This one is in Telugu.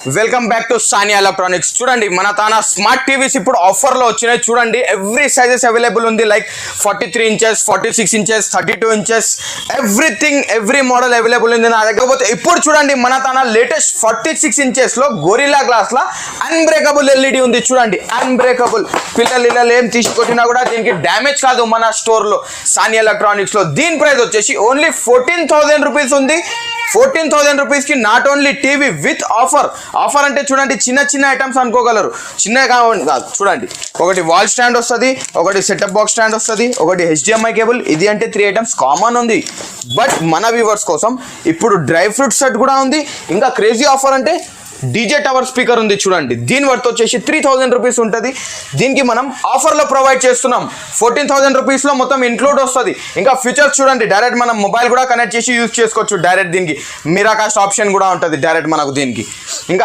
Welcome back to Sania electronics. చూడండి మన తాన స్మార్ట్ టీవీస్ ఇప్పుడు ఆఫర్లో వచ్చినాయి. చూడండి ఎవ్రీ సైజెస్ అవైలబుల్ ఉంది. Like 43 inches, 46 inches, 32 inches, everything every model available ఉంది నా దగ్గర. పోతే ఇప్పుడు చూడండి మన తాన లేటెస్ట్ 46 ఇంచెస్లో గొరిల్లా గ్లాస్లో అన్బ్రేకబుల్ ఎల్ఈడి ఉంది. చూడండి అన్బ్రేకబుల్, పిల్లలు ఏం తీసుకొచ్చినా కూడా దీనికి డ్యామేజ్ కాదు. మన స్టోర్లో సానియా ఎలక్ట్రానిక్స్లో దీని ప్రైస్ వచ్చేసి ఓన్లీ 14,000 రూపీస్ ఉంది. 14,000 రూపీస్కి not only TV with offer అంటే చూడండి చిన్న ఐటమ్స్ అనుకోగలరు. చిన్నగా కాదు, చూడండి ఒకటి వాల్ స్టాండ్ వస్తుంది, ఒకటి సెటప్ బాక్స్ స్టాండ్ వస్తుంది, ఒకటి HDMI కేబుల్. ఇది అంటే 3 ఐటమ్స్ కామన్ ఉంది. బట్ మన వ్యూవర్స్ కోసం ఇప్పుడు డ్రై ఫ్రూట్ సెట్ కూడా ఉంది. ఇంకా క్రేజీ ఆఫర్ అంటే డీజే టవర్ స్పీకర్ ఉంది. చూడండి దీని వర్త్ వచ్చేసి 3,000 రూపీస్ ఉంటుంది. దీనికి మనం ఆఫర్లో ప్రొవైడ్ చేస్తున్నాం. 14,000 రూపీస్లో మొత్తం ఇంక్లూడ్ వస్తుంది. ఇంకా ఫీచర్స్ చూడండి, డైరెక్ట్ మనం మొబైల్ కూడా కనెక్ట్ చేసి యూజ్ చేసుకోవచ్చు. డైరెక్ట్ దీనికి మిరాకాస్ట్ ఆప్షన్ కూడా ఉంటుంది డైరెక్ట్ మనకు దీనికి. ఇంకా